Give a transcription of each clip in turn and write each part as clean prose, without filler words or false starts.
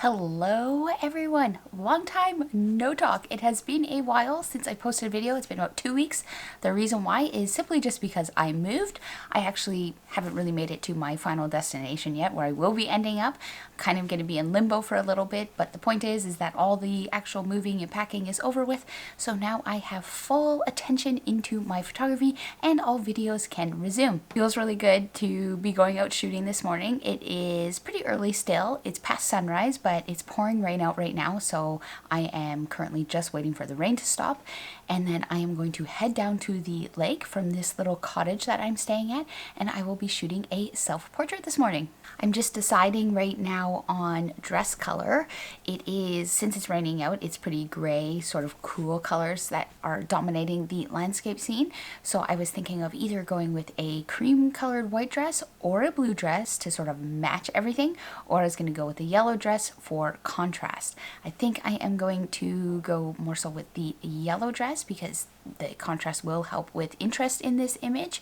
Hello everyone, long time no talk. It has been a while since I posted a video. It's been about 2 weeks. The reason why is simply just because I moved. I actually haven't really made it to my final destination yet, where I will be ending up. I'm kind of going to be in limbo for a little bit, but the point is that all the actual moving and packing is over with. So now I have full attention into my photography and all videos can resume. Feels really good to be going out shooting this morning. It is pretty early still. It's past sunrise, but it's pouring rain out right now, so I am currently just waiting for the rain to stop, and then I am going to head down to the lake from this little cottage that I'm staying at, and I will be shooting a self-portrait this morning. I'm just deciding right now on dress color. It is, since it's raining out, it's pretty gray, sort of cool colors that are dominating the landscape scene, so I was thinking of either going with a cream colored white dress or a blue dress to sort of match everything, or I was going to go with a yellow dress for contrast. I think I am going to go more so with the yellow dress because the contrast will help with interest in this image,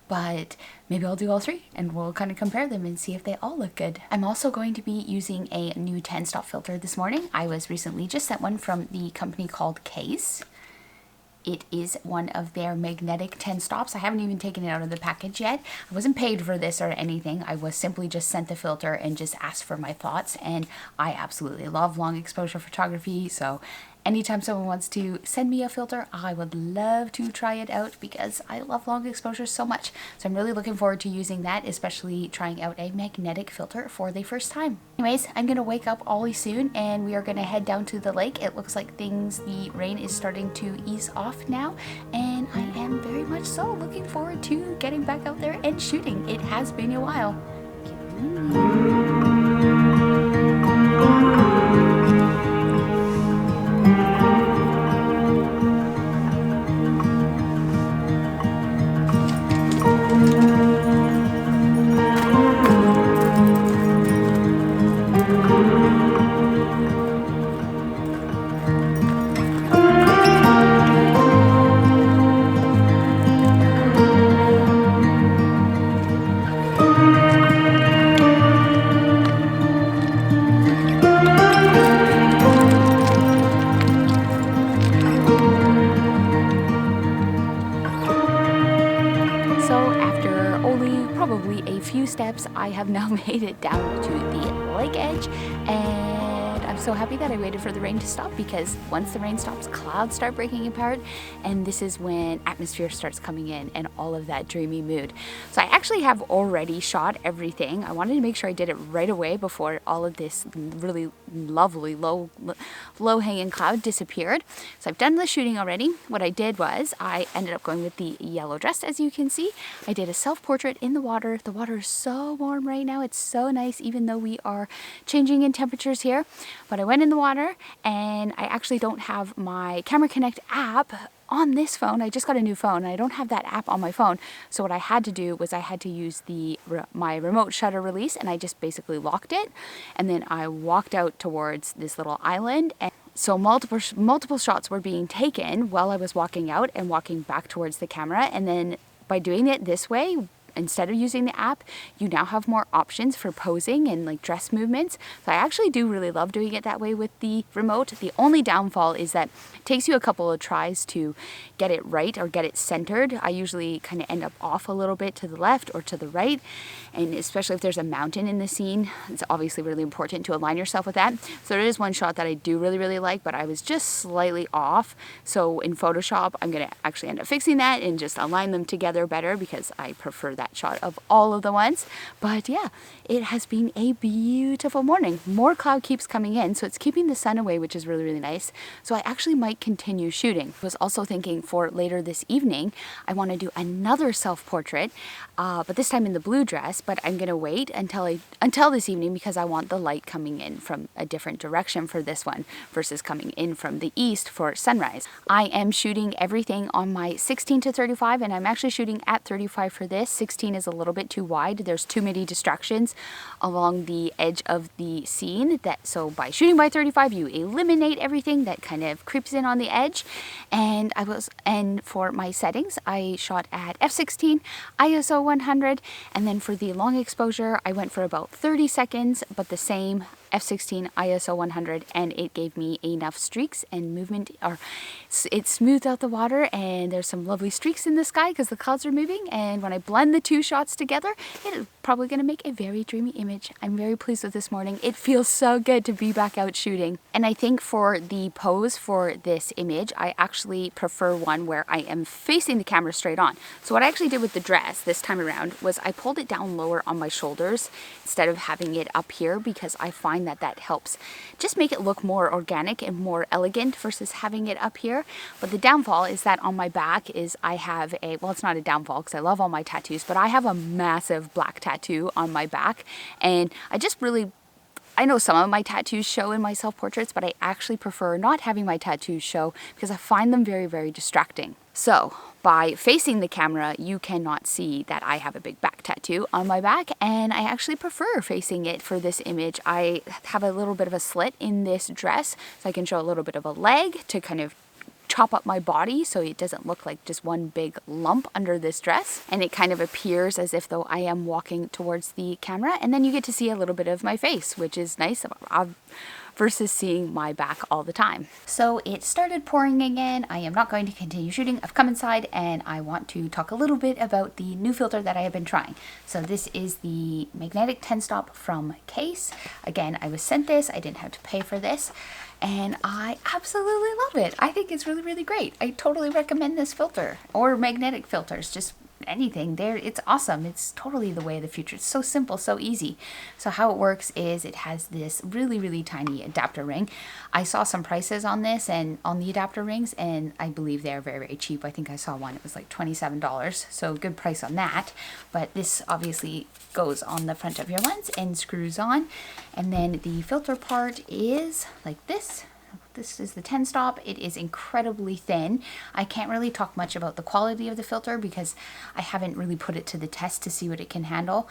but maybe I'll do all three and we'll kind of compare them and see if they all look good. I'm also going to be using a new 10-stop filter this morning. I was recently just sent one from the company called Kase. It is one of their magnetic 10 stops. I haven't even taken it out of the package yet. I wasn't paid for this or anything. I was simply just sent the filter and just asked for my thoughts. And I absolutely love long exposure photography. So anytime someone wants to send me a filter, I would love to try it out because I love long exposure so much. So I'm really looking forward to using that, especially trying out a magnetic filter for the first time. Anyways, I'm going to wake up awfully soon and we are going to head down to the lake. It looks like the rain is starting to ease off now, and I am very much so looking forward to getting back out there and shooting. It has been a while. Probably a few steps, I have now made it down to the lake edge, and I'm so happy that I waited for the rain to stop, because once the rain stops, clouds start breaking apart, and this is when atmosphere starts coming in and all of that dreamy mood. So I actually have already shot everything. I wanted to make sure I did it right away before all of this really lovely low-hanging cloud disappeared. So I've done the shooting already. What I did was I ended up going with the yellow dress, as you can see. I did a self-portrait in the water. The water is so warm right now. It's so nice, even though we are changing in temperatures here. But I went in the water, and I actually don't have my Camera Connect app on this phone. I just got a new phone and I don't have that app on my phone. So what I had to do was I had to use my remote shutter release, and I just basically locked it, and then I walked out towards this little island, and so multiple shots were being taken while I was walking out and walking back towards the camera. And then by doing it this way, instead of using the app, you now have more options for posing and like dress movements. So I actually do really love doing it that way with the remote. The only downfall is that it takes you a couple of tries to get it right or get it centered. I usually kind of end up off a little bit to the left or to the right, and especially if there's a mountain in the scene, it's obviously really important to align yourself with that. So there is one shot that I do really like, but I was just slightly off. So in Photoshop, I'm going to actually end up fixing that and just align them together better, because I prefer that shot of all of the ones. But yeah, it has been a beautiful morning. More cloud keeps coming in, so it's keeping the sun away, which is really nice. So I actually might continue shooting. I was also thinking for later this evening, I want to do another self-portrait, but this time in the blue dress, but I'm gonna wait until this evening because I want the light coming in from a different direction for this one versus coming in from the east for sunrise. I am shooting everything on my 16 to 35, and I'm actually shooting at 35 for this. 16 is a little bit too wide. There's too many distractions along the edge of the scene, so by shooting by 35, you eliminate everything that kind of creeps in on the edge. And for my settings, I shot at f16, ISO 100, and then for the long exposure, I went for about 30 seconds, but the same f16 ISO 100, and it gave me enough streaks and movement, or it smoothed out the water, and there's some lovely streaks in the sky because the clouds are moving, and when I blend the two shots together, it is probably going to make a very dreamy image. I'm very pleased with this morning. It feels so good to be back out shooting. And I think for the pose for this image, I actually prefer one where I am facing the camera straight on. So what I actually did with the dress this time around was I pulled it down lower on my shoulders instead of having it up here, because I find that that helps just make it look more organic and more elegant versus having it up here. But the downfall is that on my back is I have a, well, it's not a downfall because I love all my tattoos, but I have a massive black tattoo on my back, and I know some of my tattoos show in my self-portraits, but I actually prefer not having my tattoos show because I find them very, very distracting. So by facing the camera, you cannot see that I have a big back tattoo on my back, and I actually prefer facing it for this image. I have a little bit of a slit in this dress, so I can show a little bit of a leg to kind of chop up my body so it doesn't look like just one big lump under this dress, and it kind of appears as if though I am walking towards the camera, and then you get to see a little bit of my face, which is nice versus seeing my back all the time. So it started pouring again. I am not going to continue shooting. I've come inside and I want to talk a little bit about the new filter that I have been trying. So this is the Magnetic 10 Stop from Kase. Again, I was sent this. I didn't have to pay for this, and I absolutely love it. I think it's really, really great. I totally recommend this filter, or magnetic filters, just anything there. It's awesome. It's totally the way of the future. It's so simple, so easy. So how it works is it has this really, really tiny adapter ring. I saw some prices on this and on the adapter rings, and I believe they're very, very cheap. I think I saw one, it was like $27, so good price on that. But this obviously goes on the front of your lens and screws on, and then the filter part is like this. This is the 10 stop. It is incredibly thin. I can't really talk much about the quality of the filter because I haven't really put it to the test to see what it can handle,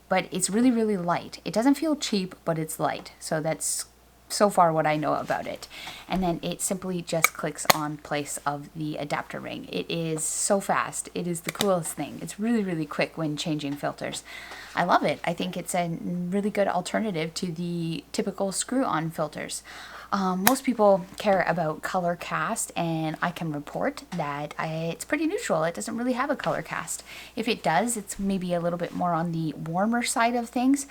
but it's really, really light. It doesn't feel cheap, but it's light. So that's so far what I know about it. And then it simply just clicks on place of the adapter ring. It is so fast. It is the coolest thing. It's really, really quick when changing filters. I love it. I think it's a really good alternative to the typical screw-on filters. Most people care about color cast, and I can report that it's pretty neutral. It doesn't really have a color cast. If it does, it's maybe a little bit more on the warmer side of things,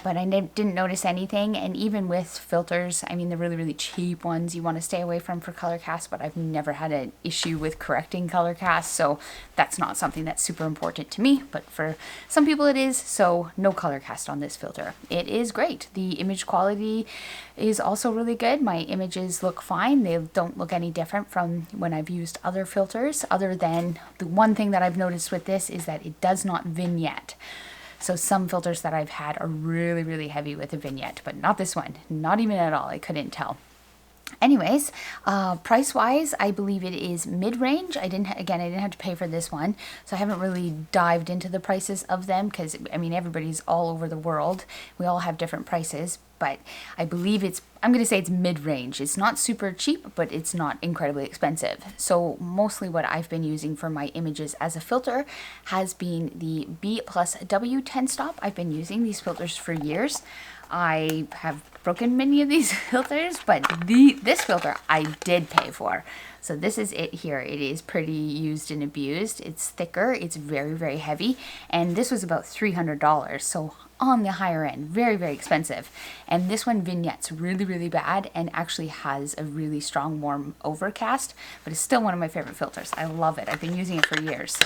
but I didn't notice anything. And even with filters, I mean, the really, really cheap ones you want to stay away from for color cast, but I've never had an issue with correcting color cast, so that's not something that's super important to me, but for some people it is, so no color cast on this filter. It is great. The image quality is also really good. My images look fine. They don't look any different from when I've used other filters, other than the one thing that I've noticed with this is that it does not vignette. So some filters that I've had are really, really heavy with a vignette, but not this one. Not even at all. I couldn't tell. Anyways, price-wise, I believe it is mid-range. I didn't have to pay for this one, so I haven't really dived into the prices of them because, I mean, everybody's all over the world. We all have different prices, but I believe I'm going to say it's mid-range. It's not super cheap, but it's not incredibly expensive. So mostly what I've been using for my images as a filter has been the B+W 10 Stop. I've been using these filters for years. I have broken many of these filters, but this filter I did pay for. So this is it here. It is pretty used and abused. It's thicker, it's very, very heavy, and this was about $300, so on the higher end, very, very expensive. And this one vignettes really, really bad and actually has a really strong warm overcast, but it's still one of my favorite filters. I love it. I've been using it for years.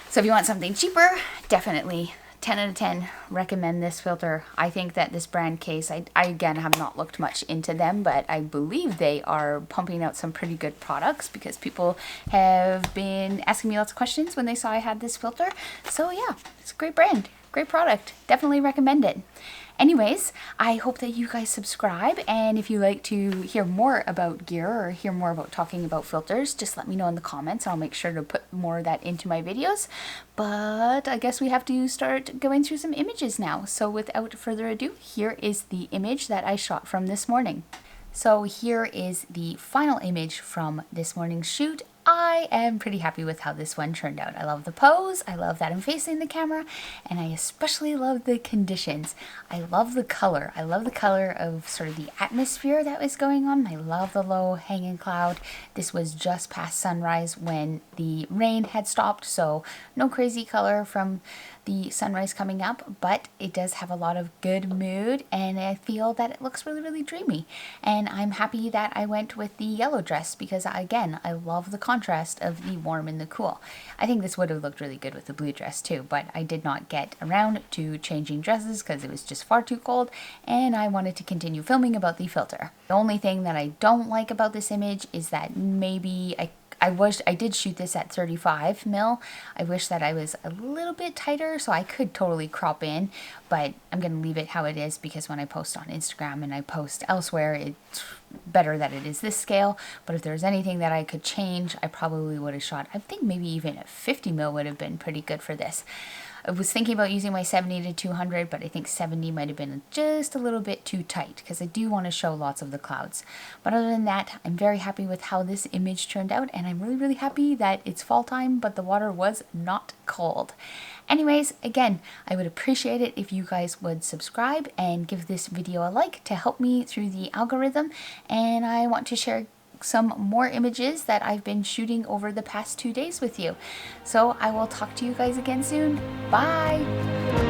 So if you want something cheaper, definitely 10 out of 10 recommend this filter. I think that this brand Kase, I again have not looked much into them, but I believe they are pumping out some pretty good products because people have been asking me lots of questions when they saw I had this filter. So yeah, it's a great brand, great product. Definitely recommend it. Anyways, I hope that you guys subscribe, and if you like to hear more about gear or hear more about talking about filters, just let me know in the comments. I'll make sure to put more of that into my videos. But I guess we have to start going through some images now. So without further ado, here is the image that I shot from this morning. So here is the final image from this morning's shoot. I am pretty happy with how this one turned out. I love the pose, I love that I'm facing the camera, and I especially love the conditions. I love the color. I love the color of sort of the atmosphere that was going on. I love the low hanging cloud. This was just past sunrise when the rain had stopped, so no crazy color from the sunrise coming up, but it does have a lot of good mood, and I feel that it looks really, really dreamy. And I'm happy that I went with the yellow dress because, again, I love the contrast of the warm and the cool. I think this would have looked really good with the blue dress too, but I did not get around to changing dresses because it was just far too cold, and I wanted to continue filming about the filter. The only thing that I don't like about this image is that maybe I wish I did shoot this at 35 mil. I wish that I was a little bit tighter so I could totally crop in, but I'm going to leave it how it is because when I post on Instagram and I post elsewhere, it's better that it is this scale. But if there's anything that I could change, I probably would have shot, I think maybe even a 50 mil would have been pretty good for this. I was thinking about using my 70 to 200, but I think 70 might have been just a little bit too tight because I do want to show lots of the clouds. But other than that, I'm very happy with how this image turned out, and I'm really, really happy that it's fall time, but the water was not cold. Anyways, again, I would appreciate it if you guys would subscribe and give this video a like to help me through the algorithm, and I want to share some more images that I've been shooting over the past 2 days with you. So I will talk to you guys again soon. Bye!